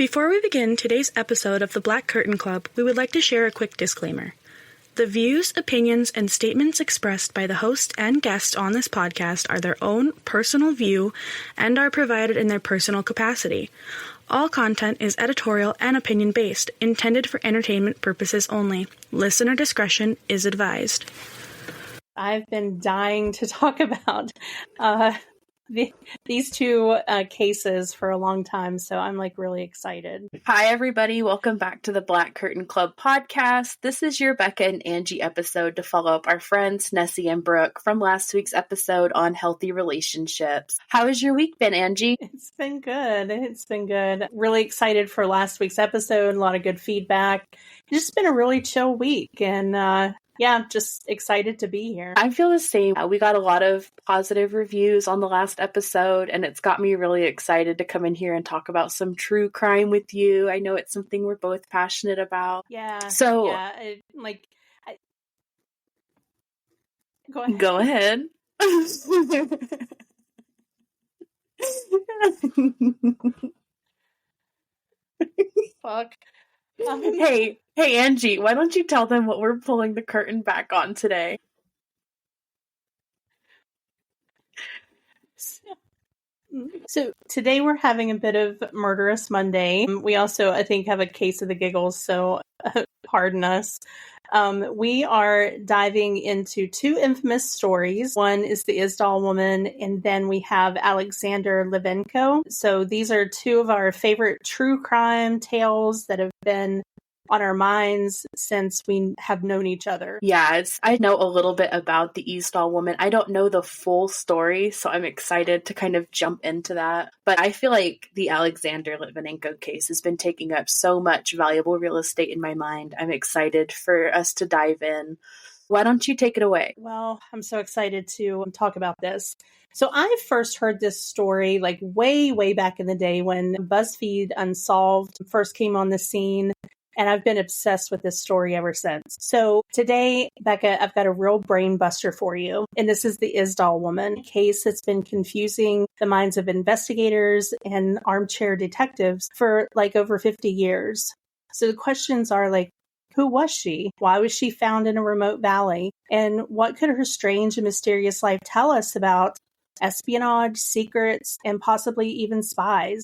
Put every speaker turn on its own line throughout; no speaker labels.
Before we begin today's episode of the Black Curtain Club, we would like to share a quick disclaimer. The views, opinions, and statements expressed by the host and guest on this podcast are their own personal view and are provided in their personal capacity. All content is editorial and opinion-based, intended for entertainment purposes only. Listener discretion is advised.
I've been dying to talk about these two cases for a long time, so I'm really excited.
Hi, everybody. Welcome back to the Black Curtain Club podcast. This is your Becca and Angie episode to follow up our friends Nessie and Brooke from last week's episode on healthy relationships. How has your week been, Angie?
It's been good. Really excited for last week's episode. A lot of good feedback. It's just been a really chill week, and I'm just excited to be here.
I feel the same. We got a lot of positive reviews on the last episode, and it's got me really excited to come in here and talk about some true crime with you. I know it's something we're both passionate about.
Yeah.
So,
Go ahead. Fuck.
Hey, Angie, why don't you tell them what we're pulling the curtain back on today?
So today we're having a bit of Murderous Monday. We also, I think, have a case of the giggles, so pardon us. We are diving into two infamous stories. One is the Isdal Woman, and then we have Alexander Litvinenko. So these are two of our favorite true crime tales that have been on our minds since we have known each other.
Yeah, I know a little bit about the Isdal Woman. I don't know the full story, so I'm excited to kind of jump into that. But I feel like the Alexander Litvinenko case has been taking up so much valuable real estate in my mind. I'm excited for us to dive in. Why don't you take it away?
Well, I'm so excited to talk about this. So I first heard this story way back in the day when BuzzFeed Unsolved first came on the scene. And I've been obsessed with this story ever since. So today, Becca, I've got a real brain buster for you. And this is the Isdal Woman case that's been confusing the minds of investigators and armchair detectives for over 50 years. So the questions are who was she? Why was she found in a remote valley? And what could her strange and mysterious life tell us about espionage, secrets, and possibly even spies?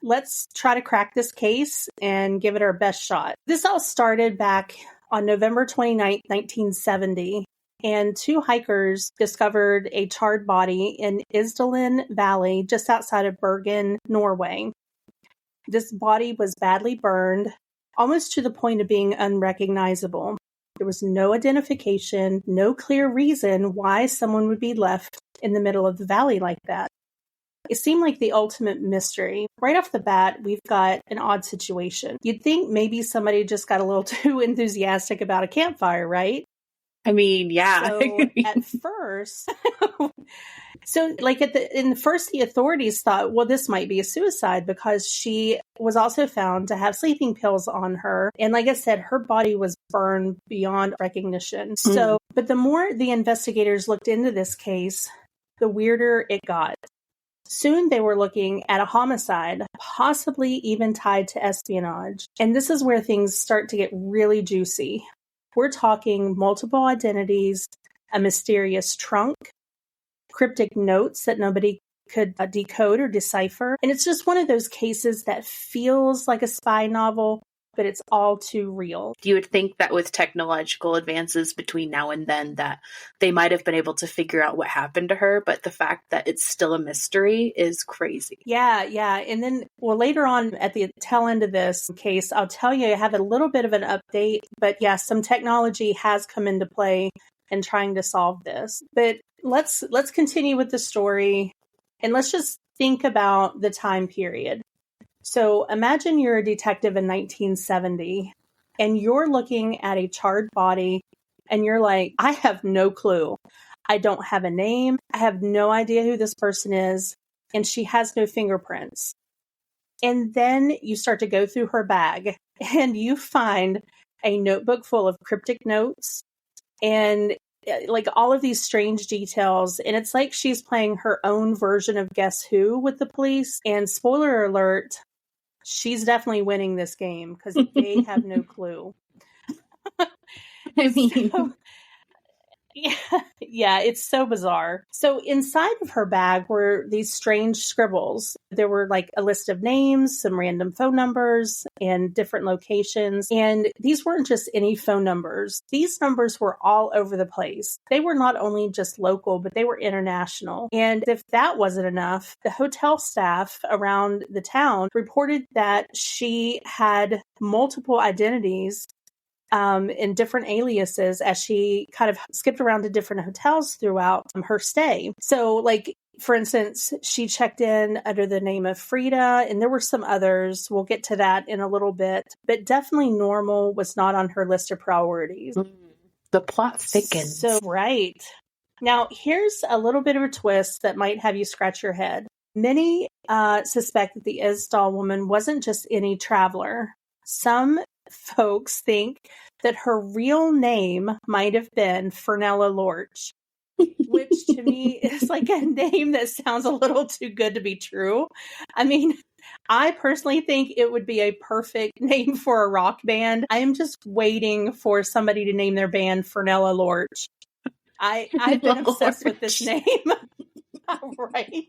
Let's try to crack this case and give it our best shot. This all started back on November 29th, 1970, and two hikers discovered a charred body in Isdal Valley just outside of Bergen, Norway. This body was badly burned, almost to the point of being unrecognizable. There was no identification, no clear reason why someone would be left in the middle of the valley like that. It seemed like the ultimate mystery. Right off the bat, we've got an odd situation. You'd think maybe somebody just got a little too enthusiastic about a campfire, right?
I mean, yeah.
So at first, the authorities thought, well, this might be a suicide because she was also found to have sleeping pills on her. And like I said, her body was burned beyond recognition. But the more the investigators looked into this case, the weirder it got. Soon they were looking at a homicide, possibly even tied to espionage. And this is where things start to get really juicy. We're talking multiple identities, a mysterious trunk, cryptic notes that nobody could decode or decipher. And it's just one of those cases that feels like a spy novel, but it's all too real.
You would think that with technological advances between now and then that they might have been able to figure out what happened to her, but the fact that it's still a mystery is crazy.
Yeah. And then, later on at the tail end of this case, I'll tell you, I have a little bit of an update, but yeah, some technology has come into play in trying to solve this. But let's continue with the story, and let's just think about the time period. So imagine you're a detective in 1970 and you're looking at a charred body and you're like, I have no clue. I don't have a name. I have no idea who this person is. And she has no fingerprints. And then you start to go through her bag and you find a notebook full of cryptic notes and all of these strange details. And it's like she's playing her own version of Guess Who with the police. And spoiler alert, she's definitely winning this game because they have no clue.
I mean,
So, yeah, it's so bizarre. So inside of her bag were these strange scribbles. There were like a list of names, some random phone numbers, and different locations. And these weren't just any phone numbers. These numbers were all over the place. They were not only just local, but they were international. And if that wasn't enough, the hotel staff around the town reported that she had multiple identities in different aliases as she kind of skipped around to different hotels throughout her stay. So, like, for instance, she checked in under the name of Frida, and there were some others. We'll get to that in a little bit. But definitely Normal was not on her list of priorities.
The plot thickens.
So, right. Now, here's a little bit of a twist that might have you scratch your head. Many suspect that the Isdal woman wasn't just any traveler. Some folks think that her real name might have been Fernella Lorch, which to me is like a name that sounds a little too good to be true. I mean, I personally think it would be a perfect name for a rock band. I am just waiting for somebody to name their band Fernella Lorch. I've been obsessed with this name. Right?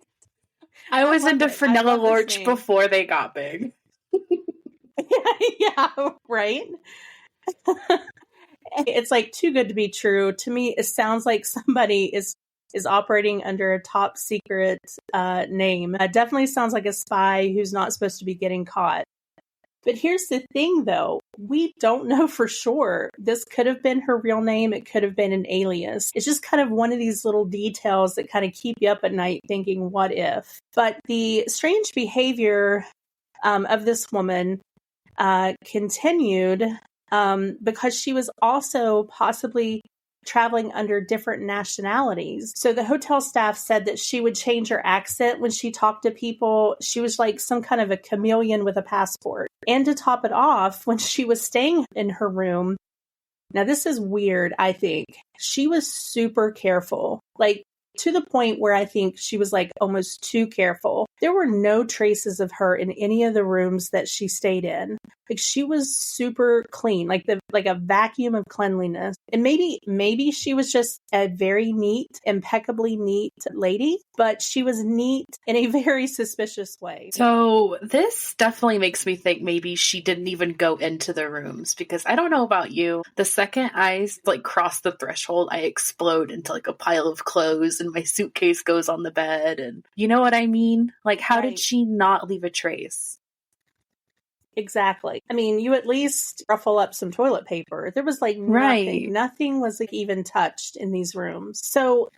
I was into Fernella Lorch before they got big.
Yeah, right. It's like too good to be true. To me, it sounds like somebody is operating under a top secret name. Definitely sounds like a spy who's not supposed to be getting caught. But here's the thing, though. We don't know for sure. This could have been her real name. It could have been an alias. It's just kind of one of these little details that kind of keep you up at night thinking, what if? But the strange behavior of this woman continued because she was also possibly traveling under different nationalities. So the hotel staff said that she would change her accent when she talked to people. She was like some kind of a chameleon with a passport. And to top it off, when she was staying in her room, now this is weird, I think, she was super careful. Like, to the point where I think she was like almost too careful. There were no traces of her in any of the rooms that she stayed in. Like, she was super clean, like a vacuum of cleanliness. And maybe she was just a very neat, impeccably neat lady, but she was neat in a very suspicious way.
So this definitely makes me think maybe she didn't even go into the rooms, because I don't know about you. The second I like cross the threshold, I explode into like a pile of clothes and my suitcase goes on the bed. And you know what I mean? Like, how did she not leave a trace?
Exactly. I mean, you at least ruffle up some toilet paper. There was like nothing. Nothing was like even touched in these rooms. So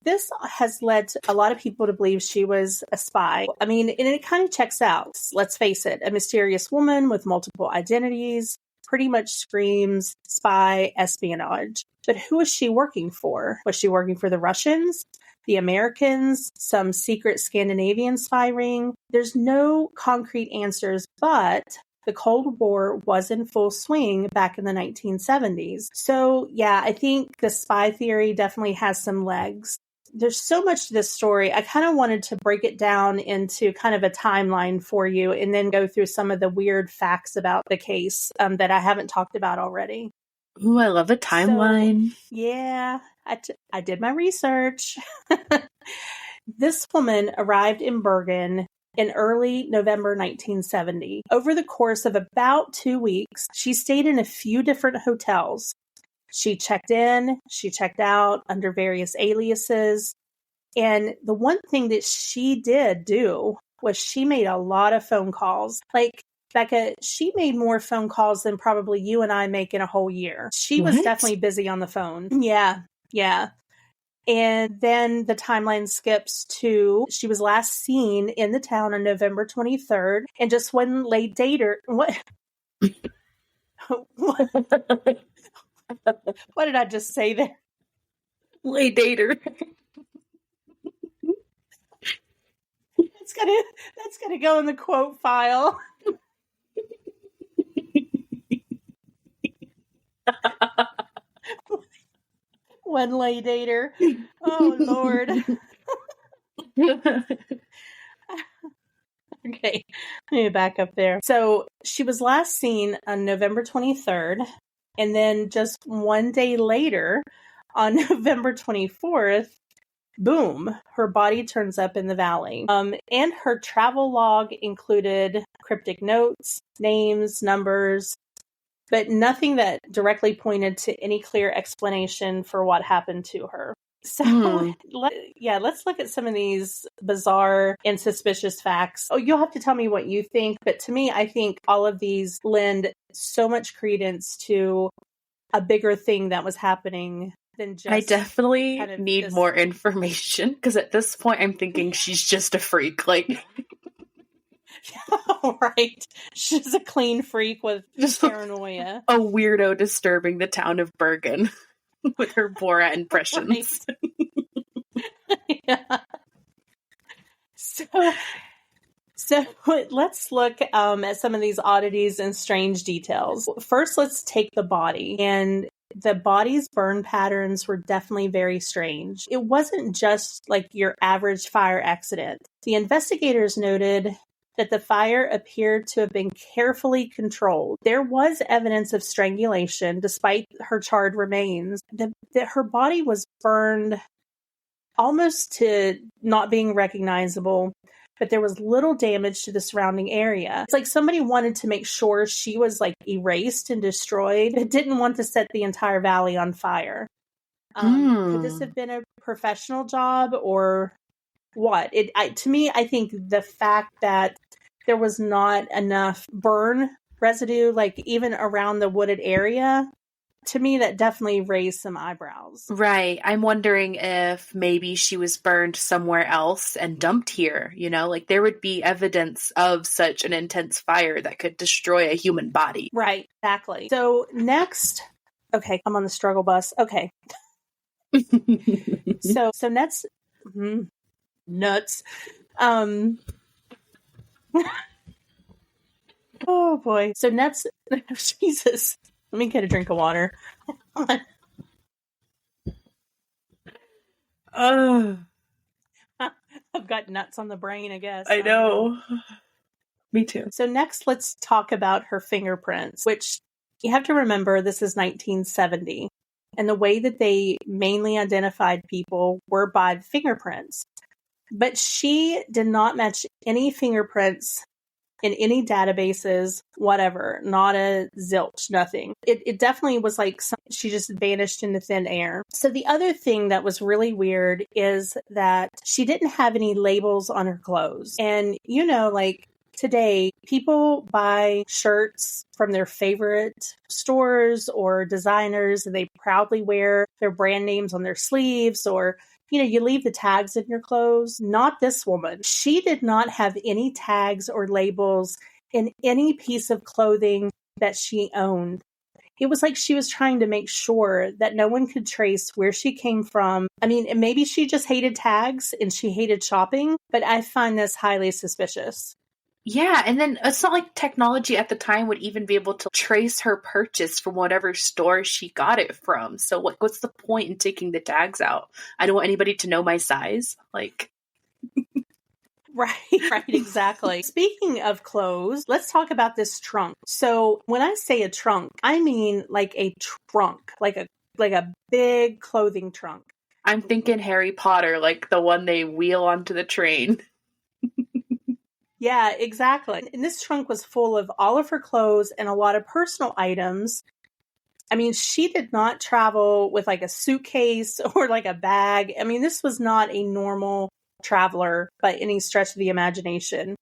this has led to a lot of people to believe she was a spy. I mean, and it kind of checks out. Let's face it, a mysterious woman with multiple identities pretty much screams spy, espionage. But who was she working for? Was she working for the Russians? The Americans, some secret Scandinavian spy ring? There's no concrete answers, but the Cold War was in full swing back in the 1970s. So yeah, I think the spy theory definitely has some legs. There's so much to this story. I kind of wanted to break it down into kind of a timeline for you and then go through some of the weird facts about the case that I haven't talked about already.
Ooh, I love a timeline.
So, yeah, I did my research. This woman arrived in Bergen in early November 1970. Over the course of about 2 weeks, she stayed in a few different hotels. She checked in, she checked out under various aliases. And the one thing that she did do was she made a lot of phone calls. Like, Becca, she made more phone calls than probably you and I make in a whole year. She was definitely busy on the phone. Yeah. And then the timeline skips to she was last seen in the town on November 23rd. And just one late dater. What? What did I just say there?
Late dater.
That's gonna go in the quote file. One lay dater. Oh Lord. Okay, let me back up there. So she was last seen on November 23rd, and then just one day later, on November 24th, boom, her body turns up in the valley. And her travel log included cryptic notes, names, numbers, but nothing that directly pointed to any clear explanation for what happened to her. So, let's look at some of these bizarre and suspicious facts. Oh, you'll have to tell me what you think, but to me, I think all of these lend so much credence to a bigger thing that was happening than just...
I definitely need more information, because at this point, I'm thinking she's just a freak. Like...
Right. She's a clean freak with just paranoia.
A weirdo disturbing the town of Bergen with her Borat impressions.
Yeah. So let's look at some of these oddities and strange details. First, let's take the body. And the body's burn patterns were definitely very strange. It wasn't just like your average fire accident. The investigators noted that the fire appeared to have been carefully controlled. There was evidence of strangulation, despite her charred remains. That her body was burned almost to not being recognizable, but there was little damage to the surrounding area. It's like somebody wanted to make sure she was like erased and destroyed, but didn't want to set the entire valley on fire. Could this have been a professional job or what? To me, I think the fact that there was not enough burn residue, like even around the wooded area, to me, that definitely raised some eyebrows.
Right. I'm wondering if maybe she was burned somewhere else and dumped here, you know, like there would be evidence of such an intense fire that could destroy a human body.
Right. Exactly. So next, okay, I'm on the struggle bus. Okay. So next, nuts. Oh boy. So next, Jesus. Let me get a drink of water. I've got nuts on the brain, I guess.
I know. Me too.
So next, let's talk about her fingerprints, which you have to remember this is 1970. And the way that they mainly identified people were by fingerprints. But she did not match any fingerprints in any databases, whatever, not a zilch, nothing. It definitely was like she just vanished into thin air. So the other thing that was really weird is that she didn't have any labels on her clothes. And, you know, like today, people buy shirts from their favorite stores or designers, and they proudly wear their brand names on their sleeves, or you know, you leave the tags in your clothes. Not this woman. She did not have any tags or labels in any piece of clothing that she owned. It was like she was trying to make sure that no one could trace where she came from. I mean, maybe she just hated tags and she hated shopping, but I find this highly suspicious.
Yeah, and then it's not like technology at the time would even be able to trace her purchase from whatever store she got it from. So what's the point in taking the tags out? I don't want anybody to know my size. Like,
Right, exactly. Speaking of clothes, let's talk about this trunk. So when I say a trunk, I mean like a trunk, like a big clothing trunk.
I'm thinking Harry Potter, like the one they wheel onto the train.
Yeah, exactly. And this trunk was full of all of her clothes and a lot of personal items. I mean, she did not travel with like a suitcase or like a bag. I mean, this was not a normal traveler by any stretch of the imagination.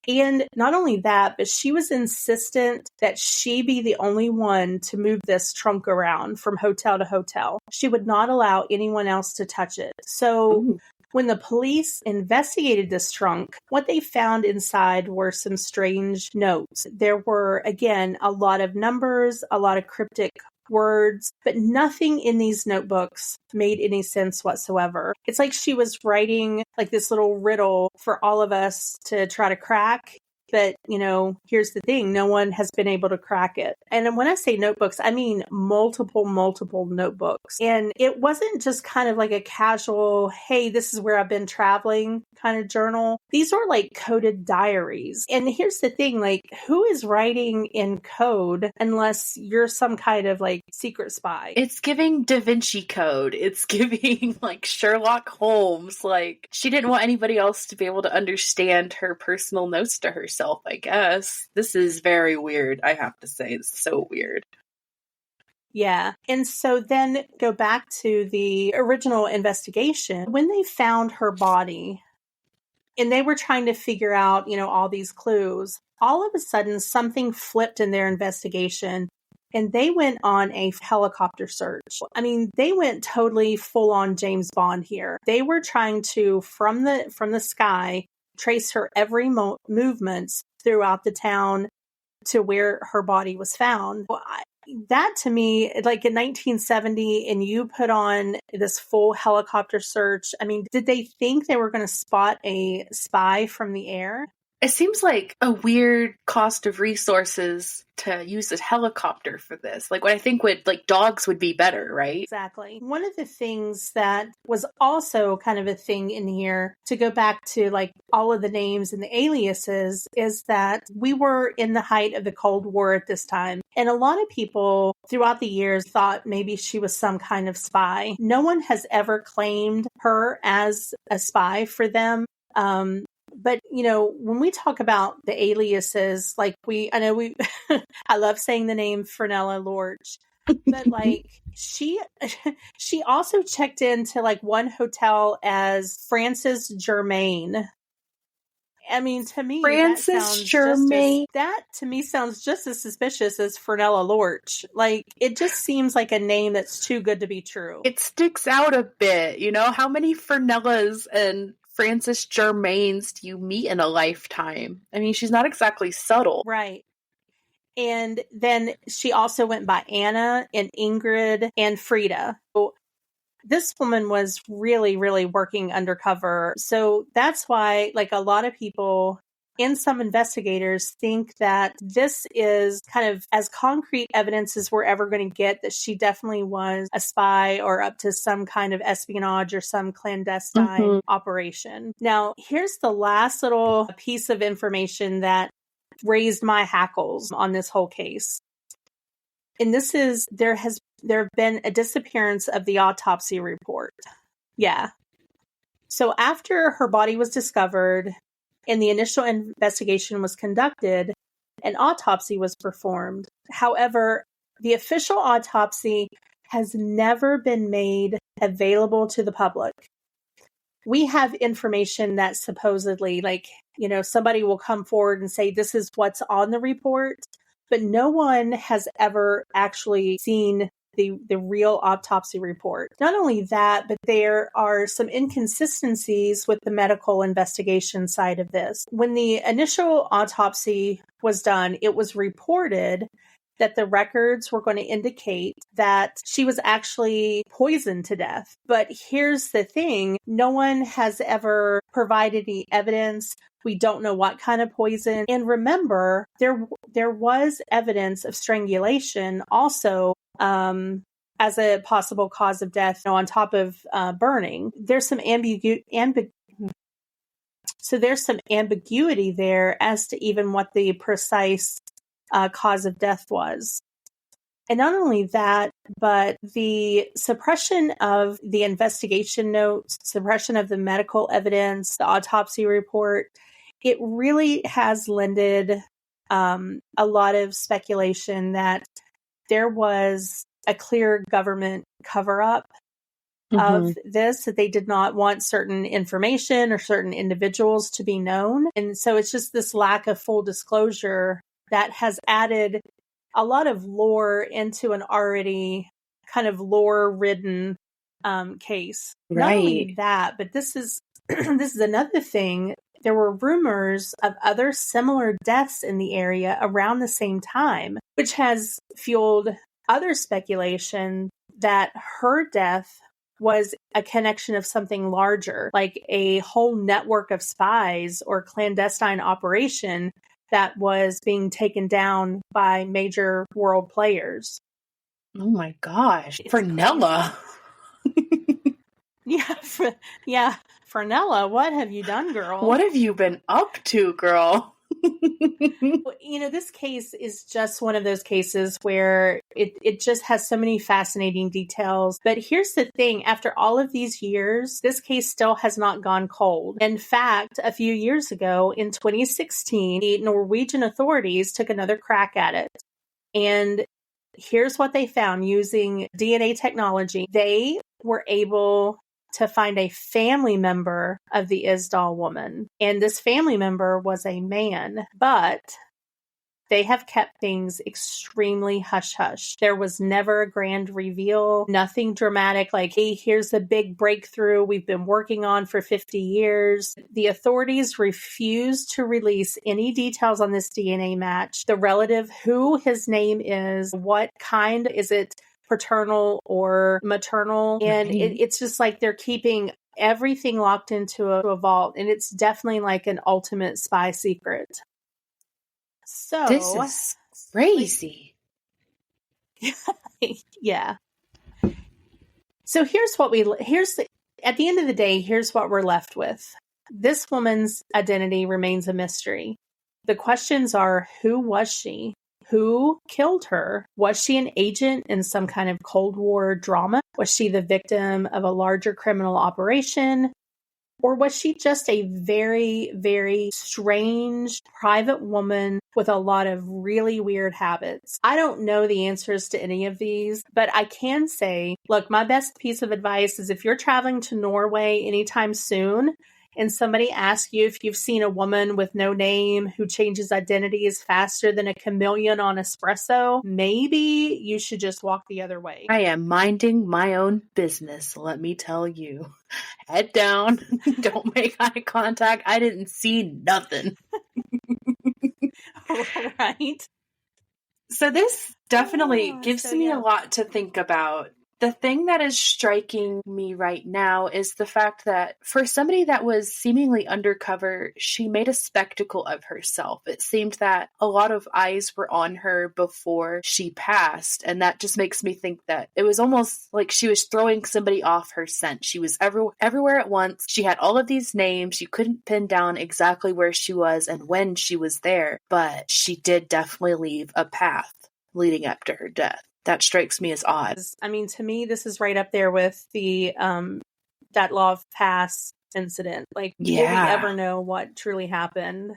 And not only that, but she was insistent that she be the only one to move this trunk around from hotel to hotel. She would not allow anyone else to touch it. So when the police investigated this trunk, what they found inside were some strange notes. There were, again, a lot of numbers, a lot of cryptic words, but nothing in these notebooks made any sense whatsoever. It's like she was writing like this little riddle for all of us to try to crack. But, you know, here's the thing. No one has been able to crack it. And when I say notebooks, I mean multiple notebooks. And it wasn't just kind of like a casual, hey, this is where I've been traveling kind of journal. These are like coded diaries. And here's the thing, like, who is writing in code unless you're some kind of like secret spy?
It's giving Da Vinci Code. It's giving like Sherlock Holmes. Like, she didn't want anybody else to be able to understand her personal notes to herself, I guess. This is very weird, I have to say. It's so weird.
Yeah. And so then go back to the original investigation. When they found her body and they were trying to figure out, all these clues, all of a sudden something flipped in their investigation and they went on a helicopter search. I mean, they went totally full on James Bond here. They were trying to, from the sky, trace her every movements throughout the town to where her body was found. That to me, like in 1970, and you put on this full helicopter search, I mean, did they think they were going to spot a spy from the air?
It seems like a weird cost of resources to use a helicopter for this. Like, what I think dogs would be better, right?
Exactly. One of the things that was also kind of a thing in here, to go back to like all of the names and the aliases, is that we were in the height of the Cold War at this time. And a lot of people throughout the years thought maybe she was some kind of spy. No one has ever claimed her as a spy for them. But, when we talk about the aliases, like I love saying the name Fernella Lorch, but like she also checked into like one hotel as Frances Germain. I mean, to me,
Frances Germain.
That to me sounds just as suspicious as Fernella Lorch. Like, it just seems like a name that's too good to be true.
It sticks out a bit, how many Fernellas and Frances Germains do you meet in a lifetime? I mean, she's not exactly subtle.
Right. And then she also went by Anna and Ingrid and Frida. So this woman was really, really working undercover. So that's why, like, a lot of people and some investigators think that this is kind of as concrete evidence as we're ever going to get that she definitely was a spy or up to some kind of espionage or some clandestine operation. Now, here's the last little piece of information that raised my hackles on this whole case. And this is, there have been a disappearance of the autopsy report. Yeah. So after her body was discovered and the initial investigation was conducted, an autopsy was performed. However, the official autopsy has never been made available to the public. We have information that supposedly, somebody will come forward and say, this is what's on the report, but no one has ever actually seen the real autopsy report. Not only that, but there are some inconsistencies with the medical investigation side of this. When the initial autopsy was done, it was reported that the records were going to indicate that she was actually poisoned to death. But here's the thing, no one has ever provided any evidence. We don't know what kind of poison. And remember, there was evidence of strangulation also as a possible cause of death, on top of burning. There's some ambiguity there as to even what the precise cause of death was. And not only that, but the suppression of the investigation notes, suppression of the medical evidence, the autopsy report, it really has lended a lot of speculation that there was a clear government cover-up of this, that they did not want certain information or certain individuals to be known. And so it's just this lack of full disclosure that has added a lot of lore into an already kind of lore-ridden case.
Right.
Not only that, but this is another thing. There were rumors of other similar deaths in the area around the same time, which has fueled other speculation that her death was a connection of something larger, like a whole network of spies or clandestine operation that was being taken down by major world players.
Oh my gosh. Fernella.
Yeah. Fernella, what have you done, girl?
What have you been up to, girl?
This case is just one of those cases where it just has so many fascinating details. But here's the thing. After all of these years, this case still has not gone cold. In fact, a few years ago, in 2016, the Norwegian authorities took another crack at it. And here's what they found using DNA technology. They were able to find a family member of the Isdal woman. And this family member was a man, but they have kept things extremely hush-hush. There was never a grand reveal, nothing dramatic like, hey, here's the big breakthrough we've been working on for 50 years. The authorities refused to release any details on this DNA match, the relative, who his name is, what kind, is it paternal or maternal. And it's just like they're keeping everything locked into a vault. And it's definitely like an ultimate spy secret. So
this is crazy.
Yeah. So at the end of the day, here's what we're left with. This woman's identity remains a mystery. The questions are, who was she? Who killed her? Was she an agent in some kind of Cold War drama? Was she the victim of a larger criminal operation? Or was she just a very, very strange private woman with a lot of really weird habits? I don't know the answers to any of these, but I can say, look, my best piece of advice is if you're traveling to Norway anytime soon, and somebody asks you if you've seen a woman with no name who changes identities faster than a chameleon on espresso, maybe you should just walk the other way.
I am minding my own business, let me tell you. Head down. Don't make eye contact. I didn't see nothing.
Right?
So this definitely gives me a lot to think about. The thing that is striking me right now is the fact that for somebody that was seemingly undercover, she made a spectacle of herself. It seemed that a lot of eyes were on her before she passed, and that just makes me think that it was almost like she was throwing somebody off her scent. She was everywhere at once. She had all of these names. You couldn't pin down exactly where she was and when she was there, but she did definitely leave a path leading up to her death. That strikes me as odd.
I mean, to me, this is right up there with the that law of pass incident. Like, will we ever know what truly happened?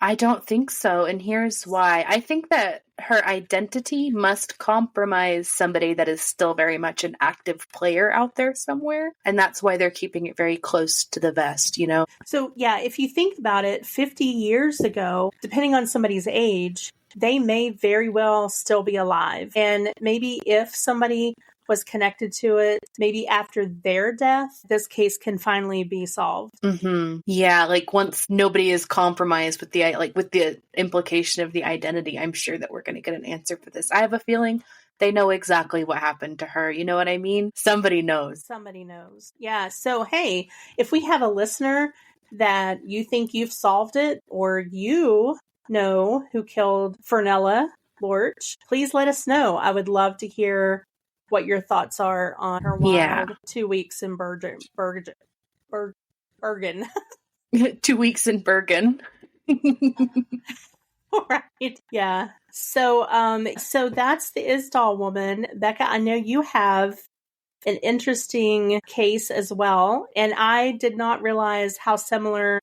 I don't think so. And here's why. I think that her identity must compromise somebody that is still very much an active player out there somewhere. And that's why they're keeping it very close to the vest, you know?
So, yeah, if you think about it, 50 years ago, depending on somebody's age, they may very well still be alive. And maybe if somebody was connected to it, maybe after their death, this case can finally be solved.
Mm-hmm. Yeah, like once nobody is compromised with the implication of the identity, I'm sure that we're going to get an answer for this. I have a feeling they know exactly what happened to her. You know what I mean? Somebody knows.
Somebody knows. Yeah. So, hey, if we have a listener that you think you've solved it, or you know who killed Fernella Lorch, please let us know. I would love to hear what your thoughts are on her wild 2 weeks in Bergen.
2 weeks in Bergen.
Right. Yeah. So that's the Isdal woman. Becca, I know you have an interesting case as well, and I did not realize how similar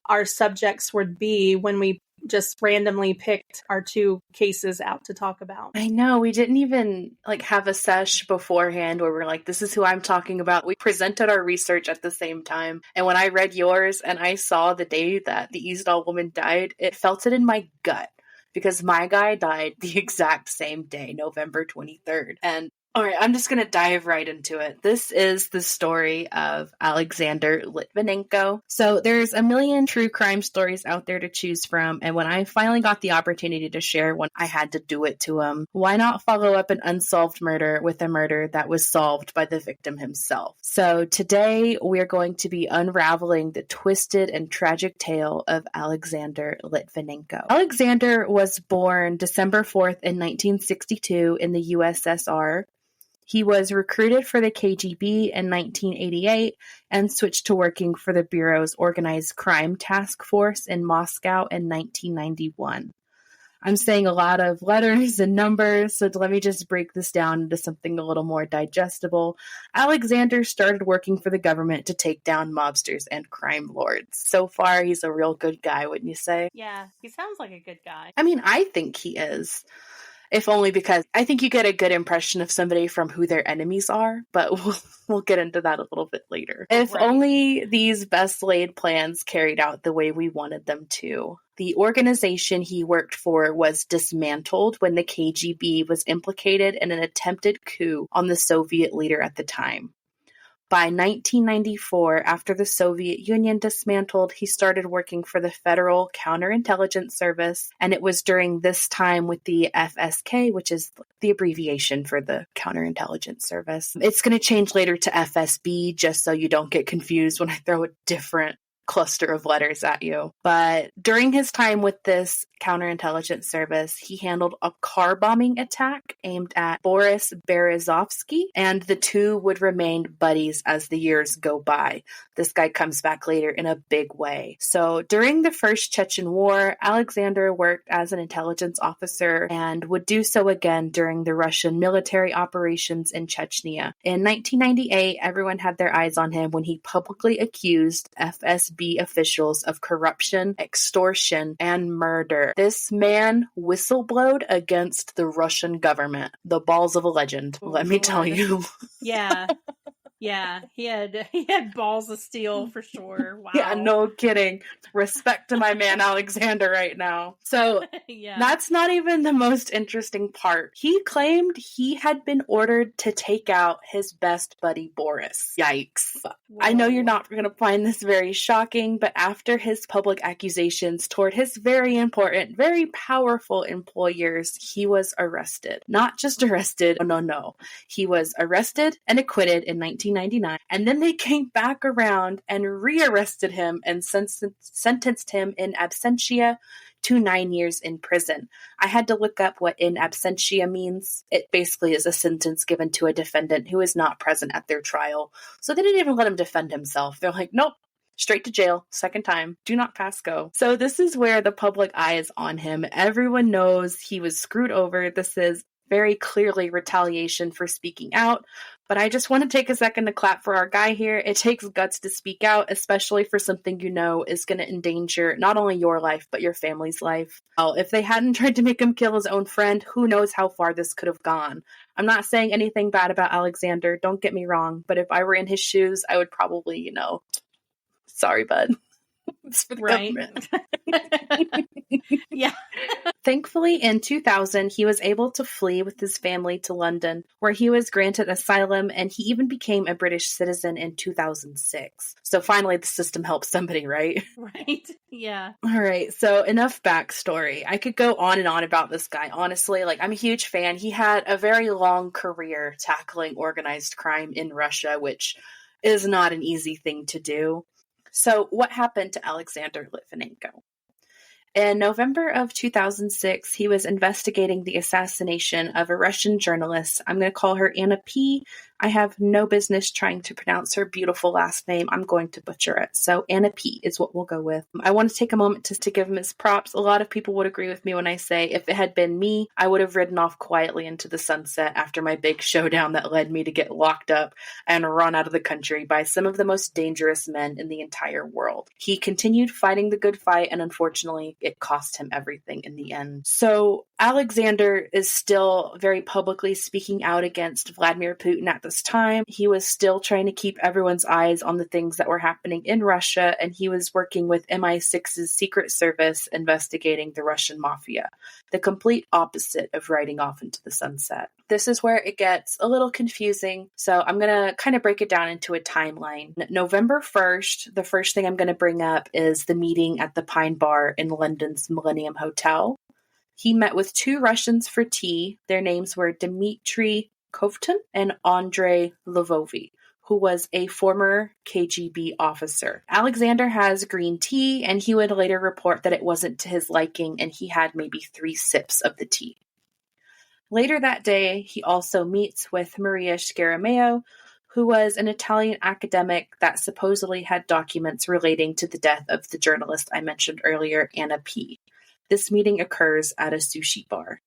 our subjects would be when we just randomly picked our two cases out to talk about.
I know, we didn't even have a sesh beforehand where we're like, this is who I'm talking about. We presented our research at the same time. And when I read yours and I saw the day that the Isdal woman died, it felt it in my gut because my guy died the exact same day, November 23rd. And all right, I'm just going to dive right into it. This is the story of Alexander Litvinenko. So there's a million true crime stories out there to choose from. And when I finally got the opportunity to share one, I had to do it to him. Why not follow up an unsolved murder with a murder that was solved by the victim himself? So today we're going to be unraveling the twisted and tragic tale of Alexander Litvinenko. Alexander was born December 4th in 1962 in the USSR. He was recruited for the KGB in 1988 and switched to working for the Bureau's Organized Crime Task Force in Moscow in 1991. I'm saying a lot of letters and numbers, so let me just break this down into something a little more digestible. Alexander started working for the government to take down mobsters and crime lords. So far, he's a real good guy, wouldn't you say?
Yeah, he sounds like a good guy.
I mean, I think he is. If only because I think you get a good impression of somebody from who their enemies are, but we'll get into that a little bit later. If only these best laid plans carried out the way we wanted them to. The organization he worked for was dismantled when the KGB was implicated in an attempted coup on the Soviet leader at the time. By 1994, after the Soviet Union dismantled, he started working for the Federal Counterintelligence Service, and it was during this time with the FSK, which is the abbreviation for the Counterintelligence Service. It's going to change later to FSB, just so you don't get confused when I throw a different cluster of letters at you. But during his time with this counterintelligence service, he handled a car bombing attack aimed at Boris Berezovsky, and the two would remain buddies as the years go by. This guy comes back later in a big way. So during the First Chechen War, Alexander worked as an intelligence officer and would do so again during the Russian military operations in Chechnya. In 1998, everyone had their eyes on him when he publicly accused FSB officials of corruption, extortion, and murder. This man whistleblowed against the Russian government. The balls of a legend, let me tell you.
Yeah. Yeah, he had balls of steel for sure. Wow.
Yeah, no kidding. Respect to my man Alexander right now. So That's not even the most interesting part. He claimed he had been ordered to take out his best buddy Boris. Yikes. Whoa. I know you're not going to find this very shocking, but after his public accusations toward his very important, very powerful employers, he was arrested. Not just arrested, no. He was arrested and acquitted in 1999, and then they came back around and rearrested him and sentenced him in absentia to 9 years in prison. I had to look up what in absentia means. It basically is a sentence given to a defendant who is not present at their trial. So they didn't even let him defend himself. They're like, nope, straight to jail, second time, do not pass go. So this is where the public eye is on him. Everyone knows he was screwed over. This is very clearly retaliation for speaking out. But I just want to take a second to clap for our guy here. It takes guts to speak out, especially for something you know is going to endanger not only your life, but your family's life. Well, if they hadn't tried to make him kill his own friend, who knows how far this could have gone. I'm not saying anything bad about Alexander, don't get me wrong, but if I were in his shoes, I would probably, sorry, bud. It's for the government.
Yeah.
Thankfully, in 2000, he was able to flee with his family to London, where he was granted asylum, and he even became a British citizen in 2006. So finally, the system helps somebody, right?
Right. Yeah.
All right. So enough backstory. I could go on and on about this guy. Honestly, I'm a huge fan. He had a very long career tackling organized crime in Russia, which is not an easy thing to do. So what happened to Alexander Litvinenko? In November of 2006, he was investigating the assassination of a Russian journalist. I'm going to call her Anna P. I have no business trying to pronounce her beautiful last name. I'm going to butcher it. So Anna P. is what we'll go with. I want to take a moment to give him his props. A lot of people would agree with me when I say if it had been me, I would have ridden off quietly into the sunset after my big showdown that led me to get locked up and run out of the country by some of the most dangerous men in the entire world. He continued fighting the good fight, and unfortunately, it cost him everything in the end. So Alexander is still very publicly speaking out against Vladimir Putin at this time. He was still trying to keep everyone's eyes on the things that were happening in Russia, and he was working with MI6's secret service investigating the Russian mafia, the complete opposite of riding off into the sunset. This is where it gets a little confusing, so I'm going to kind of break it down into a timeline. November 1st, the first thing I'm going to bring up is the meeting at the Pine Bar in London's Millennium Hotel. He met with two Russians for tea. Their names were Dmitry Kovtun and Andrei Lvovy, who was a former KGB officer. Alexander has green tea, and he would later report that it wasn't to his liking, and he had maybe 3 sips of the tea. Later that day, he also meets with Maria Scarameo, who was an Italian academic that supposedly had documents relating to the death of the journalist I mentioned earlier, Anna P. This meeting occurs at a sushi bar,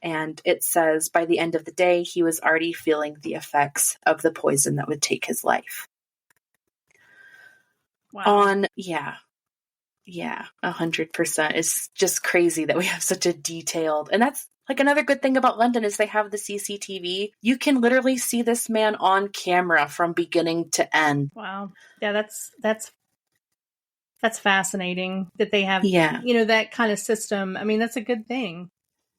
and it says by the end of the day, he was already feeling the effects of the poison that would take his life.
Wow.
100%. It's just crazy that we have such a detailed, and that's like another good thing about London is they have the CCTV. You can literally see this man on camera from beginning to end.
Wow. Yeah, that's fascinating that they have,
Yeah.
that kind of system. I mean, that's a good thing.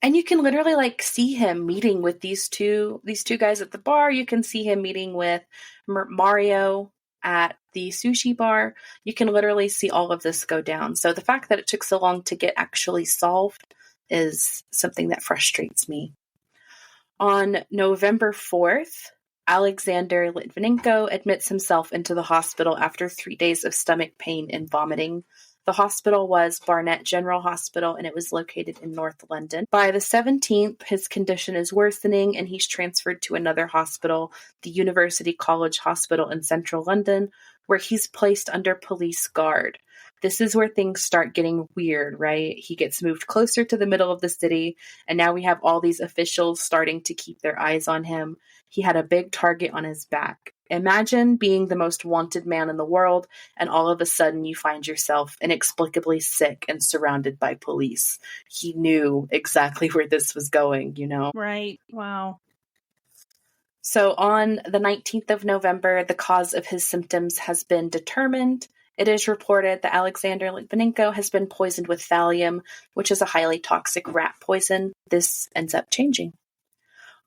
And you can literally like see him meeting with these two guys at the bar. You can see him meeting with Mario at the sushi bar. You can literally see all of this go down. So the fact that it took so long to get actually solved is something that frustrates me. On November 4th, Alexander Litvinenko admits himself into the hospital after 3 days of stomach pain and vomiting. The hospital was Barnet General Hospital, and it was located in North London. By the 17th, his condition is worsening, and he's transferred to another hospital, the University College Hospital in central London, where he's placed under police guard. This is where things start getting weird, right? He gets moved closer to the middle of the city, and now we have all these officials starting to keep their eyes on him. He had a big target on his back. Imagine being the most wanted man in the world, and all of a sudden you find yourself inexplicably sick and surrounded by police. He knew exactly where this was going,
Right. Wow.
So on the 19th of November, the cause of his symptoms has been determined. It is reported that Alexander Litvinenko has been poisoned with thallium, which is a highly toxic rat poison. This ends up changing.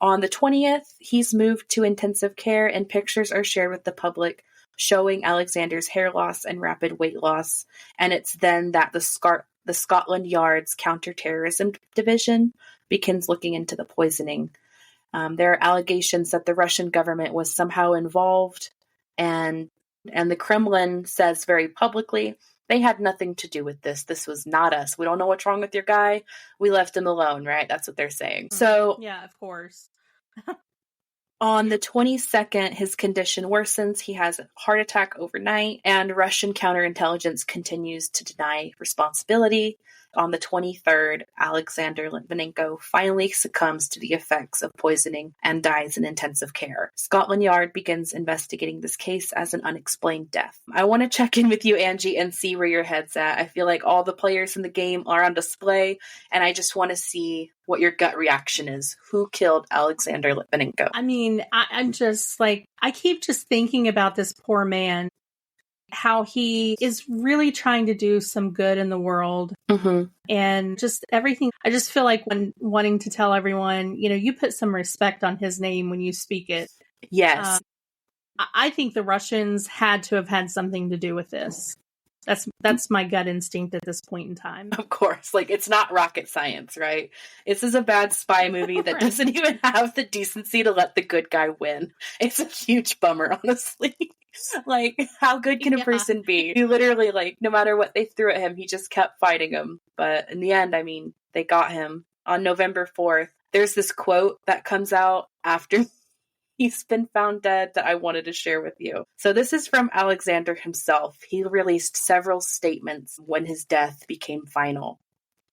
On the 20th, he's moved to intensive care, and pictures are shared with the public showing Alexander's hair loss and rapid weight loss. And it's then that the Scotland Yard's counterterrorism division begins looking into the poisoning. There are allegations that the Russian government was somehow involved, and the Kremlin says very publicly, they had nothing to do with this. This was not us. We don't know what's wrong with your guy. We left him alone, right? That's what they're saying. So,
yeah, of course.
on the 22nd, his condition worsens. He has a heart attack overnight, and Russian counterintelligence continues to deny responsibility. On the 23rd, Alexander Litvinenko finally succumbs to the effects of poisoning and dies in intensive care. Scotland Yard begins investigating this case as an unexplained death. I want to check in with you, Angie, and see where your head's at. I feel like all the players in the game are on display, and I just want to see what your gut reaction is. Who killed Alexander Litvinenko?
I mean, I'm just like, I keep just thinking about this poor man, how he is really trying to do some good in the world.
Mm-hmm.
And just everything. I just feel like when wanting to tell everyone, you put some respect on his name when you speak it.
Yes.
I think the Russians had to have had something to do with this. That's my gut instinct at this point in time.
Of course. Like, it's not rocket science, right? This is a bad spy movie that
Right.
doesn't even have the decency to let the good guy win. It's a huge bummer, honestly. Like, how good can a person be? He literally, like, no matter what they threw at him, he just kept fighting them. But in the end, I mean, they got him. On November 4th, there's this quote that comes out after he's been found dead that I wanted to share with you. So this is from Alexander himself. He released several statements when his death became final.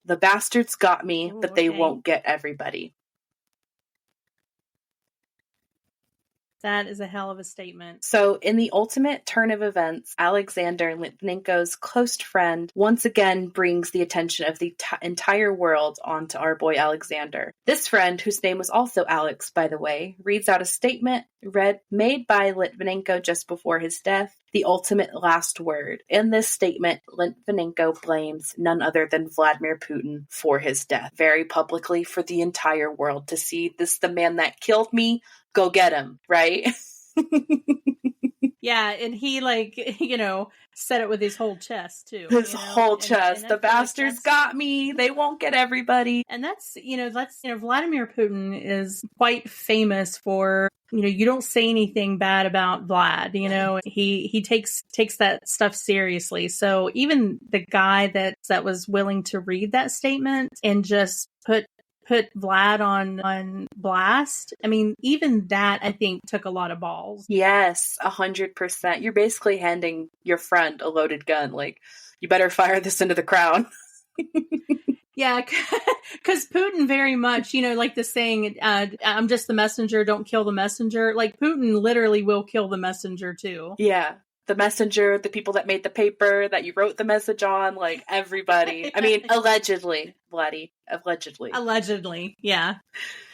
The bastards got me, but they won't get everybody.
That is a hell of a statement.
So in the ultimate turn of events, Alexander Litvinenko's close friend once again brings the attention of the entire world onto our boy Alexander. This friend, whose name was also Alex, by the way, reads out a statement made by Litvinenko just before his death, the ultimate last word. In this statement, Litvinenko blames none other than Vladimir Putin for his death, very publicly for the entire world to see. This is the man that killed me. Go get him, right?
Yeah, and he, said it with his whole chest, too.
His whole chest. And the bastards got me. They won't get everybody.
And that's Vladimir Putin is quite famous for, you don't say anything bad about Vlad, he takes that stuff seriously. So even the guy that was willing to read that statement and just put put Vlad on blast. I mean, even that, I think, took a lot of balls.
Yes, 100%. You're basically handing your friend a loaded gun. Like, you better fire this into the crowd.
Yeah, because Putin very much, like the saying, I'm just the messenger, don't kill the messenger. Like, Putin literally will kill the messenger, too.
Yeah. The messenger, the people that made the paper that you wrote the message on, like, everybody. I mean, allegedly, Vladdy. Allegedly.
Allegedly, yeah.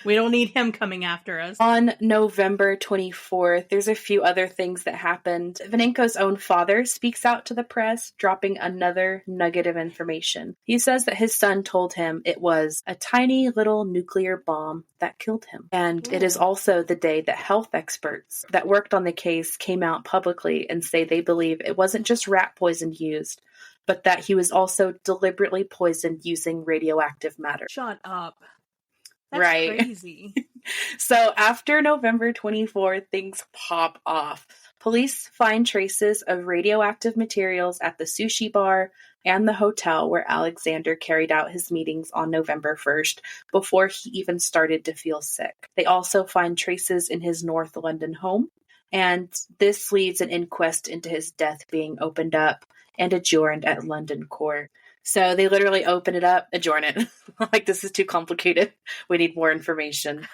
We don't need him coming after us.
On November 24th, there's a few other things that happened. Litvinenko's own father speaks out to the press, dropping another nugget of information. He says that his son told him it was a tiny little nuclear bomb that killed him. And it is also the day that health experts that worked on the case came out publicly and say they believe it wasn't just rat poison used, but that he was also deliberately poisoned using radioactive matter.
Shut up. That's
right.
Crazy.
So after November 24th, things pop off. Police find traces of radioactive materials at the sushi bar and the hotel where Alexander carried out his meetings on November 1st before he even started to feel sick. They also find traces in his North London home, and this leads an inquest into his death being opened up and adjourned at London court. So they literally open it up, adjourn it. Like, this is too complicated. We need more information.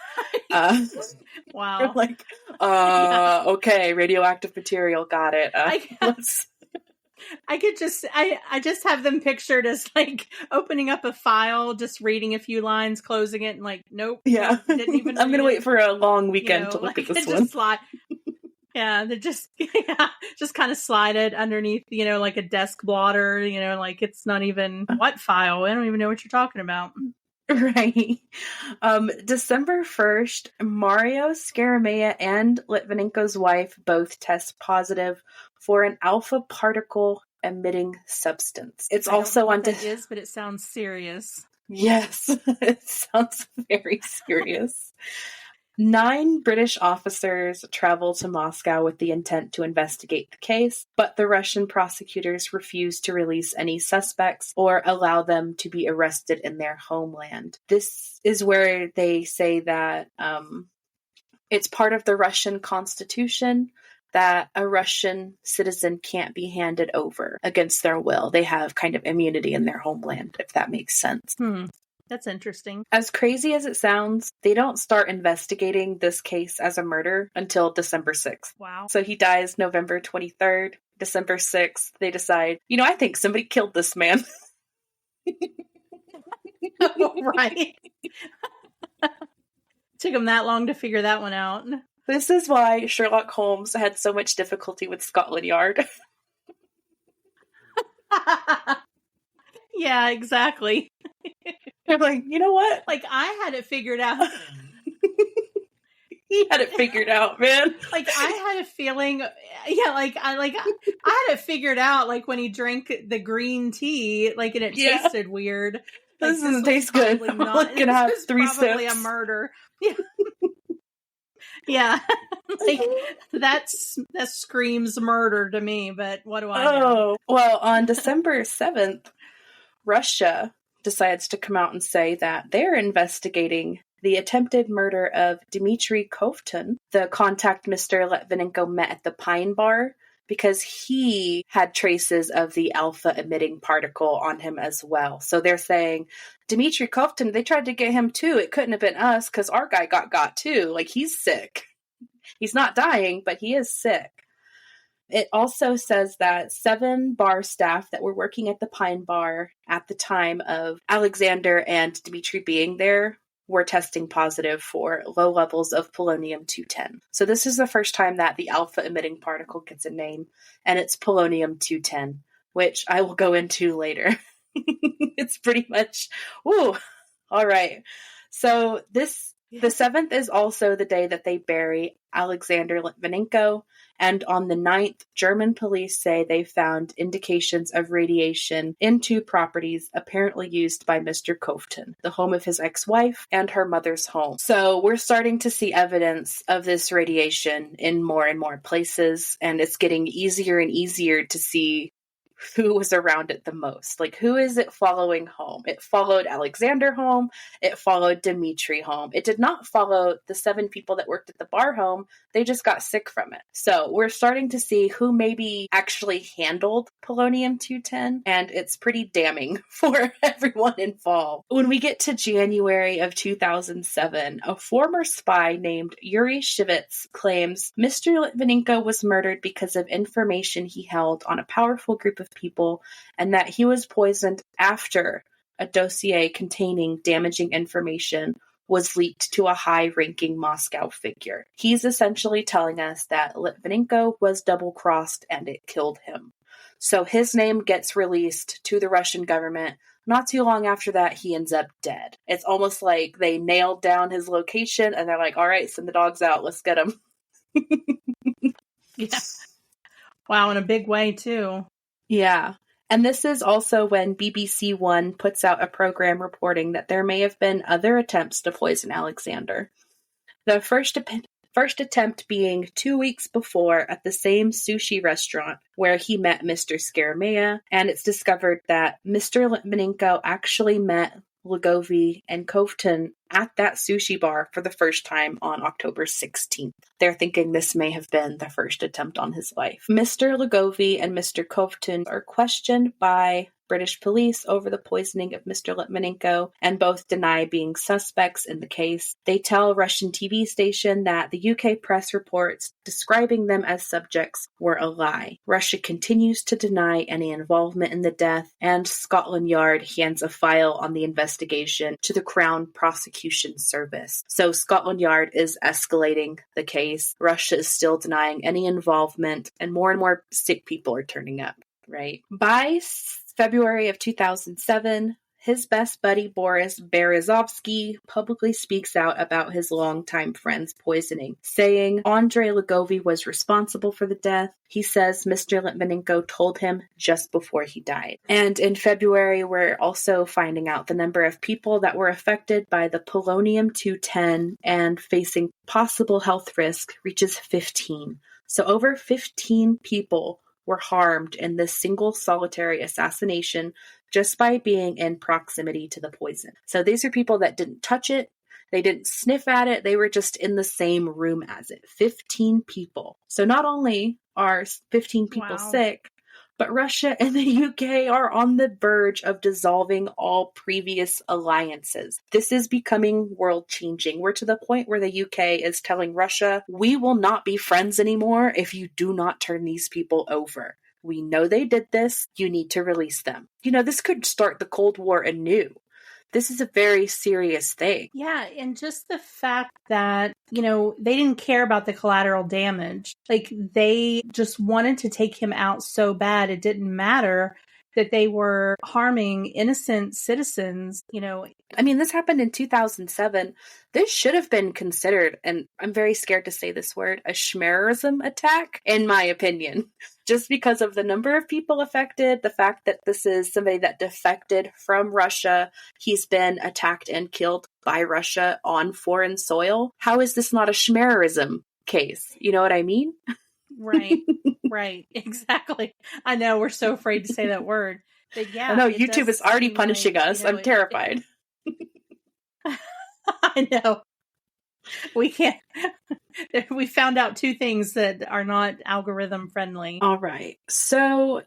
Wow.
Like, okay, radioactive material, got it.
I just have them pictured as like opening up a file, just reading a few lines, closing it, and like, nope.
Yeah.
Didn't even
I'm going to wait for a long weekend
you know,
to look
like,
at this one.
Yeah, they just kind of slide it underneath, like a desk blotter, like it's not even what file. I don't even know what you're talking about.
Right. December 1st, Mario Scaramella and Litvinenko's wife both test positive for an alpha particle emitting substance. It's also on
what that is, but it sounds serious.
Yes, it sounds very serious. 9 British officers travel to Moscow with the intent to investigate the case, but the Russian prosecutors refuse to release any suspects or allow them to be arrested in their homeland. This is where they say that it's part of the Russian constitution that a Russian citizen can't be handed over against their will. They have kind of immunity in their homeland, if that makes sense.
That's interesting.
As crazy as it sounds, they don't start investigating this case as a murder until December 6th.
Wow.
So he dies November 23rd. December 6th, they decide, I think somebody killed this man.
Right. Took them that long to figure that one out.
This is why Sherlock Holmes had so much difficulty with Scotland Yard.
Yeah, exactly.
They're like, you know what?
Like, I had it figured out.
He had it figured out, man.
Like, I had a feeling, I had it figured out, like, when he drank the green tea, like, and it tasted weird. Like,
this doesn't taste good. I'm only gonna have 3 sips.
Probably a murder. Yeah. Yeah. Like, that screams murder to me, but what do I know?
Well, on December 7th, Russia decides to come out and say that they're investigating the attempted murder of Dmitry Kovtun, the contact Mr. Litvinenko met at the Pine Bar, because he had traces of the alpha-emitting particle on him as well. So they're saying, Dmitry Kovtun, they tried to get him too. It couldn't have been us because our guy got too. Like, he's sick. He's not dying, but he is sick. It also says that 7 bar staff that were working at the Pine Bar at the time of Alexander and Dmitry being there were testing positive for low levels of polonium-210. So this is the first time that the alpha-emitting particle gets a name, and it's polonium-210, which I will go into later. It's pretty much, all right. So the 7th is also the day that they bury Alexander Litvinenko, and on the 9th, German police say they found indications of radiation in 2 properties apparently used by Mr. Kovtun, the home of his ex-wife and her mother's home. So we're starting to see evidence of this radiation in more and more places, and it's getting easier and easier to see who was around it the most. Like, who is it following home? It followed Alexander home. It followed Dmitri home. It did not follow the 7 people that worked at the bar home. They just got sick from it. So we're starting to see who maybe actually handled polonium-210, and it's pretty damning for everyone involved. When we get to January of 2007, a former spy named Yuri Shivets claims Mr. Litvinenko was murdered because of information he held on a powerful group of people, and that he was poisoned after a dossier containing damaging information was leaked to a high-ranking Moscow figure. He's essentially telling us that Litvinenko was double-crossed and it killed him. So his name gets released to the Russian government. Not too long after that, he ends up dead. It's almost like they nailed down his location and they're like, all right, send the dogs out. Let's get him.
Yeah. Wow, in a big way, too.
Yeah. And this is also when BBC One puts out a program reporting that there may have been other attempts to poison Alexander. The first attempt being 2 weeks before at the same sushi restaurant where he met Mr. Scaramea, and it's discovered that Mr. Litvinenko actually met Lugovi and Kovtun at that sushi bar for the first time on October 16th. They're thinking this may have been the first attempt on his life. Mr. Lugovi and Mr. Kovtun are questioned by British police over the poisoning of Mr. Litvinenko, and both deny being suspects in the case. They tell a Russian TV station that the UK press reports describing them as subjects were a lie. Russia continues to deny any involvement in the death, and Scotland Yard hands a file on the investigation to the Crown Prosecution Service. So Scotland Yard is escalating the case. Russia is still denying any involvement, and more sick people are turning up, right? By February of 2007, his best buddy Boris Berezovsky publicly speaks out about his longtime friend's poisoning, saying Andrei Lugovi was responsible for the death. He says Mr. Litvinenko told him just before he died. And in February, we're also finding out the number of people that were affected by the polonium-210 and facing possible health risk reaches 15. So over 15 people were harmed in this single solitary assassination just by being in proximity to the poison. So these are people that didn't touch it, they didn't sniff at it, they were just in the same room as it. 15 people. So not only are 15 people sick, but Russia and the UK are on the verge of dissolving all previous alliances. This is becoming world-changing. We're to the point where the UK is telling Russia, we will not be friends anymore if you do not turn these people over. We know they did this. You need to release them. You know, this could start the Cold War anew. This is a very serious thing.
Yeah, and just the fact that, you know, they didn't care about the collateral damage. Like, they just wanted to take him out so bad, it didn't matter that they were harming innocent citizens, you know.
I mean, this happened in 2007. This should have been considered, and I'm very scared to say this word, a schmerism attack, in my opinion. Just because of the number of people affected, the fact that this is somebody that defected from Russia, he's been attacked and killed by Russia on foreign soil. How is this not a schmerism case? You know what I mean?
Right, right, exactly. I know, we're so afraid to say that word. But yeah,
I know, YouTube is already punishing us. You know, I'm terrified.
I know. We can't. We found out 2 things that are not algorithm friendly.
All right. So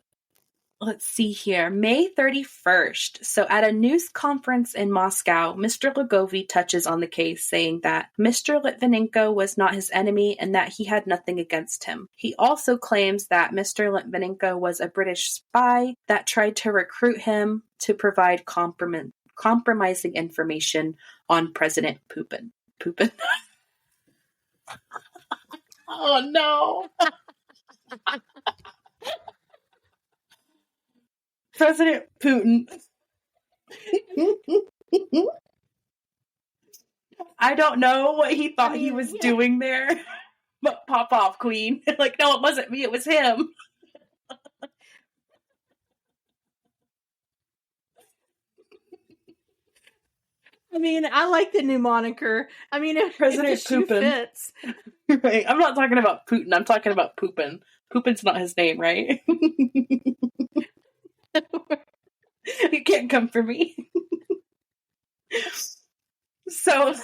let's see here. May 31st. So at a news conference in Moscow, Mr. Lugovi touches on the case, saying that Mr. Litvinenko was not his enemy and that he had nothing against him. He also claims that Mr. Litvinenko was a British spy that tried to recruit him to provide compromising information on President Putin. Oh no. President Putin. I don't know what he thought he was doing there, but pop off, Queen. Like, no, it wasn't me, it was him.
I mean, I like the new moniker. I mean, if
President
if the shoe
Poopin.
fits.
Right. I'm not talking about Putin. I'm talking about Poopin. Poopin's not his name, right? come for me. So,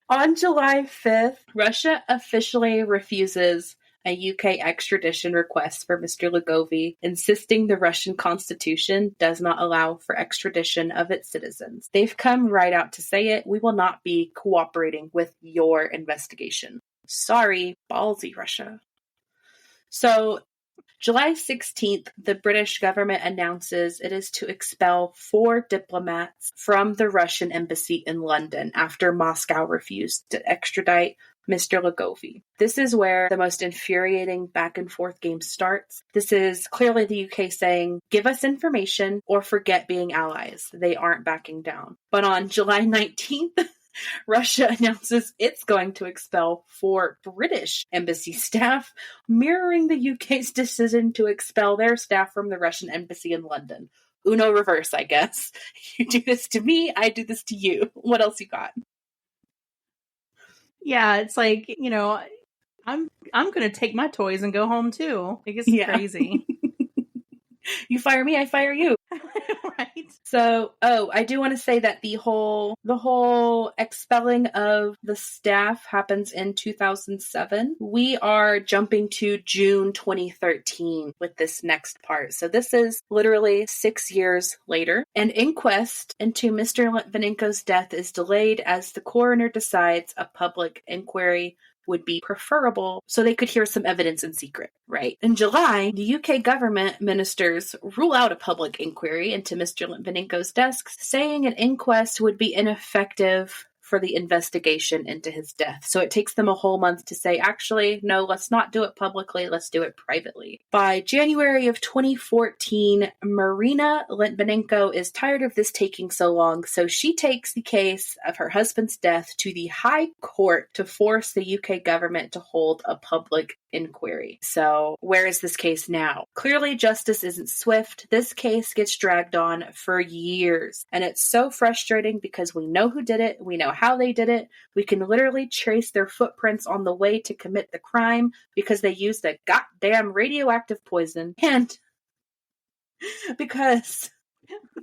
on July 5th, Russia officially refuses a UK extradition request for Mr. Lugovi, insisting the Russian constitution does not allow for extradition of its citizens. They've come right out to say it. We will not be cooperating with your investigation. Sorry, ballsy Russia. So, July 16th, the British government announces it is to expel 4 diplomats from the Russian embassy in London after Moscow refused to extradite Mr. Lugovi. This is where the most infuriating back and forth game starts. This is clearly the UK saying, give us information or forget being allies. They aren't backing down. But on July 19th, Russia announces it's going to expel 4 British embassy staff, mirroring the UK's decision to expel their staff from the Russian embassy in London. Uno reverse, I guess. You do this to me, I do this to you. What else you got?
Yeah, it's like, I'm going to take my toys and go home too. Like, it's crazy.
You fire me, I fire you.
Right.
So, I do want to say that the whole expelling of the staff happens in 2007. We are jumping to June 2013 with this next part. So this is literally 6 years later. An inquest into Mr. Litvinenko's death is delayed as the coroner decides a public inquiry would be preferable so they could hear some evidence in secret, right? In July, the UK government ministers rule out a public inquiry into Mr. Litvinenko's death, saying an inquest would be ineffective for the investigation into his death. So it takes them a whole month to say, actually, no, let's not do it publicly, let's do it privately. By January of 2014, Marina Litvinenko is tired of this taking so long, so she takes the case of her husband's death to the High Court to force the UK government to hold a public inquiry. So where is this case now? Clearly, justice isn't swift. This case gets dragged on for years. And it's so frustrating because we know who did it. We know how they did it. We can literally trace their footprints on the way to commit the crime because they used a goddamn radioactive poison. And because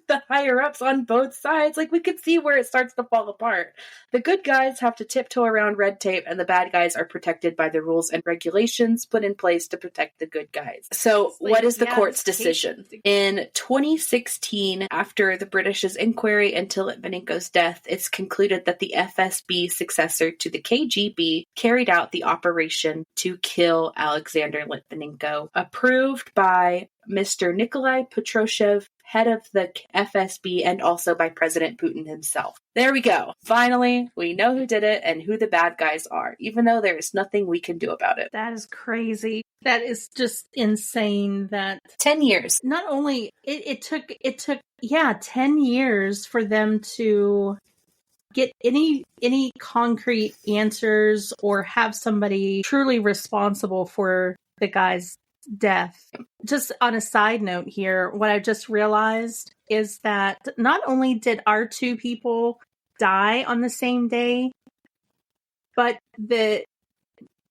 the higher-ups on both sides, like, we could see where it starts to fall apart. The good guys have to tiptoe around red tape, and the bad guys are protected by the rules and regulations put in place to protect the good guys. So, what is the court's decision? In 2016, after the British's inquiry into Litvinenko's death, it's concluded that the FSB successor to the KGB carried out the operation to kill Alexander Litvinenko, approved by Mr. Nikolai Patrushev, head of the FSB, and also by President Putin himself. There we go. Finally, we know who did it and who the bad guys are, even though there is nothing we can do about it.
That is crazy. That is just insane that
10 years.
Not only it took 10 years for them to get any concrete answers or have somebody truly responsible for the guy's death. Just on a side note here, what I just realized is that not only did our 2 people die on the same day, but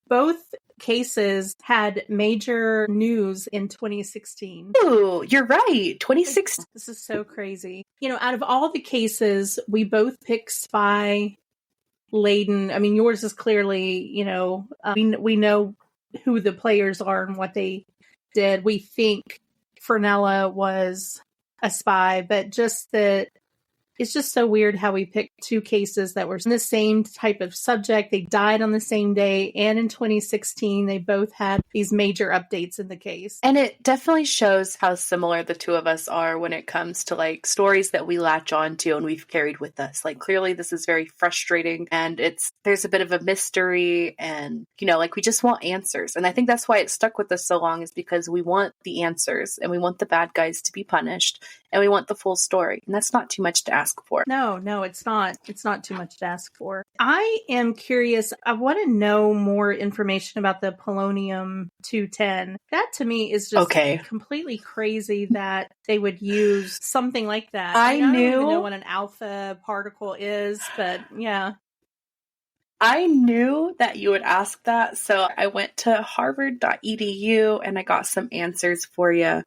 both cases had major news in 2016.
Ooh, you're right. 2016.
This is so crazy. Out of all the cases, we both picked spy laden. I mean, yours is clearly, we know who the players are and what they did. We think Fernella was a spy, but it's just so weird how we picked 2 cases that were in the same type of subject. They died on the same day, and in 2016, they both had these major updates in the case.
And it definitely shows how similar the 2 of us are when it comes to, like, stories that we latch on to and we've carried with us. Like, clearly this is very frustrating, and there's a bit of a mystery, and, we just want answers. And I think that's why it stuck with us so long, is because we want the answers, and we want the bad guys to be punished, and we want the full story. And that's not too much to ask for.
No, it's not. It's not too much to ask for. I am curious. I want to know more information about the polonium-210. That to me is just completely crazy that they would use something like that. I don't even know what an alpha particle is, but yeah.
I knew that you would ask that, so I went to harvard.edu and I got some answers for you.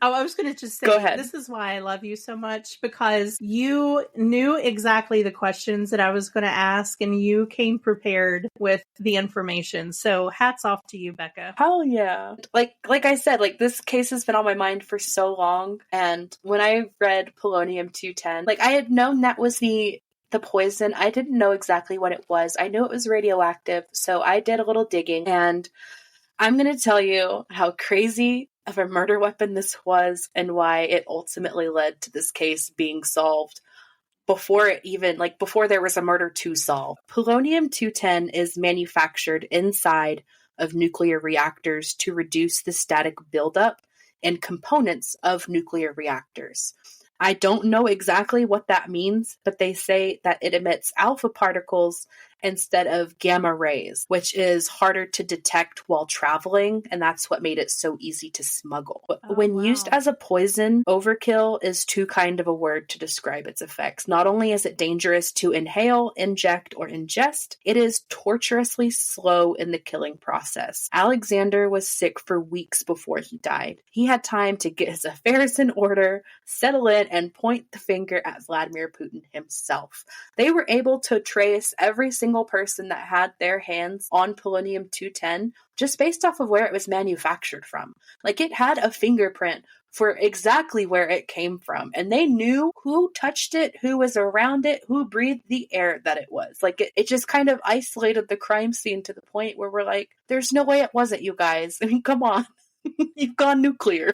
Oh, I was going to just say,
Go ahead.
This is why I love you so much, because you knew exactly the questions that I was going to ask, and you came prepared with the information. So hats off to you, Becca.
Hell yeah. Like I said, like this case has been on my mind for so long. And when I read polonium-210, like I had known that was the poison. I didn't know exactly what it was. I knew it was radioactive. So I did a little digging, and I'm going to tell you how crazy of a murder weapon this was and why it ultimately led to this case being solved before there was a murder to solve. Polonium-210 is manufactured inside of nuclear reactors to reduce the static buildup and components of nuclear reactors. I don't know exactly what that means, but they say that it emits alpha particles instead of gamma rays, which is harder to detect while traveling, and that's what made it so easy to smuggle. When used as a poison, overkill is too kind of a word to describe its effects. Not only is it dangerous to inhale, inject, or ingest, it is torturously slow in the killing process. Alexander was sick for weeks before he died. He had time to get his affairs in order, settle in, and point the finger at Vladimir Putin himself. They were able to trace every single person that had their hands on polonium-210 just based off of where it was manufactured from. Like, it had a fingerprint for exactly where it came from, and they knew who touched it, who was around it, who breathed the air that it was. Like, it just kind of isolated the crime scene to the point where we're like, there's no way it wasn't you guys. I mean, come on. You've gone nuclear.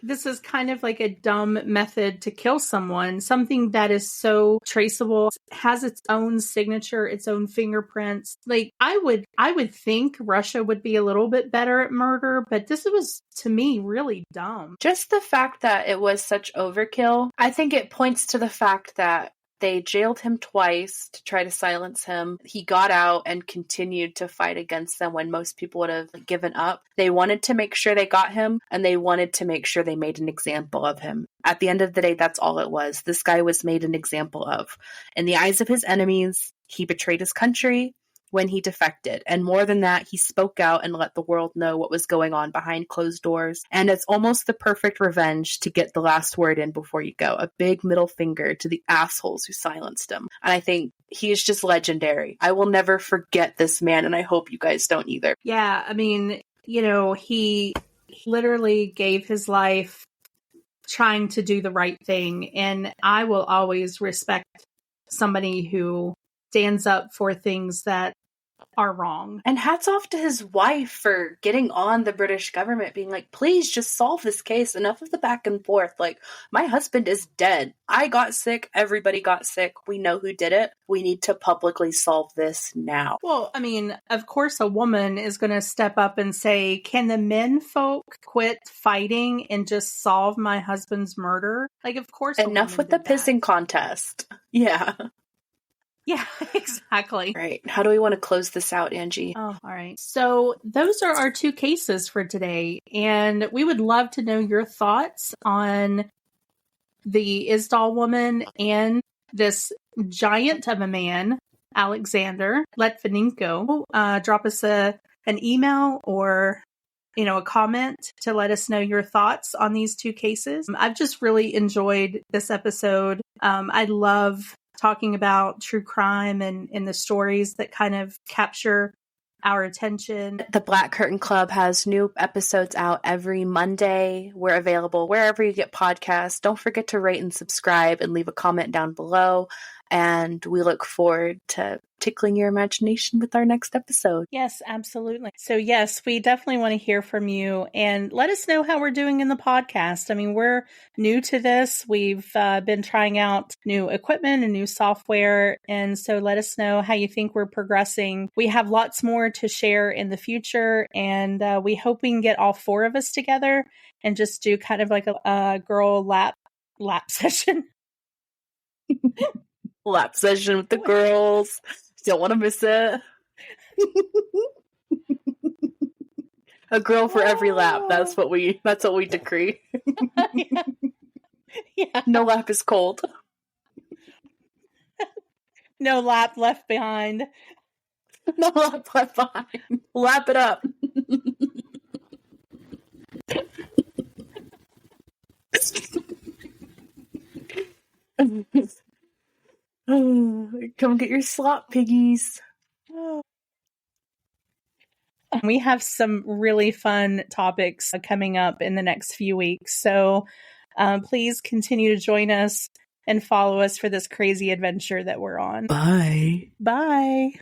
This is kind of like a dumb method to kill someone. Something that is so traceable, has its own signature, its own fingerprints. Like, I would think Russia would be a little bit better at murder, but this was, to me, really dumb.
Just the fact that it was such overkill, I think it points to the fact that they jailed him twice to try to silence him. He got out and continued to fight against them when most people would have given up. They wanted to make sure they got him, and they wanted to make sure they made an example of him. At the end of the day, that's all it was. This guy was made an example of. In the eyes of his enemies, he betrayed his country when he defected. And more than that, he spoke out and let the world know what was going on behind closed doors. And it's almost the perfect revenge to get the last word in before you go. A big middle finger to the assholes who silenced him. And I think he's just legendary. I will never forget this man, and I hope you guys don't either.
Yeah, I mean, he literally gave his life trying to do the right thing. And I will always respect somebody who stands up for things that are wrong.
And hats off to his wife for getting on the British government, being like, please just solve this case. Enough of the back and forth. Like, my husband is dead. I got sick. Everybody got sick. We know who did it. We need to publicly solve this now.
Well, I mean, of course, a woman is going to step up and say, can the men folk quit fighting and just solve my husband's murder? Like, of course.
Enough with the pissing contest. Yeah.
Yeah, exactly.
Right. How do we want to close this out, Angie?
Oh, all right. So those are our two cases for today. And we would love to know your thoughts on the Isdal Woman and this giant of a man, Alexander Litvinenko. Drop us an email or a comment to let us know your thoughts on these two cases. I've just really enjoyed this episode. I love talking about true crime and the stories that kind of capture our attention.
The Black Curtain Club has new episodes out every Monday. We're available wherever you get podcasts. Don't forget to rate and subscribe and leave a comment down below. And we look forward to tickling your imagination with our next episode.
Yes, absolutely. So yes, we definitely want to hear from you and let us know how we're doing in the podcast. I mean, we're new to this. We've been trying out new equipment and new software. And so let us know how you think we're progressing. We have lots more to share in the future. And we hope we can get all four of us together and just do kind of like a girl lap session.
Lap session with the girls. Don't want to miss it. A girl for every lap. That's what we decree.
Yeah. Yeah.
No lap is cold.
No lap left behind.
No lap left behind. Lap it up. Come get your slop piggies.
We have some really fun topics coming up in the next few weeks. So please continue to join us and follow us for this crazy adventure that we're on.
Bye.
Bye.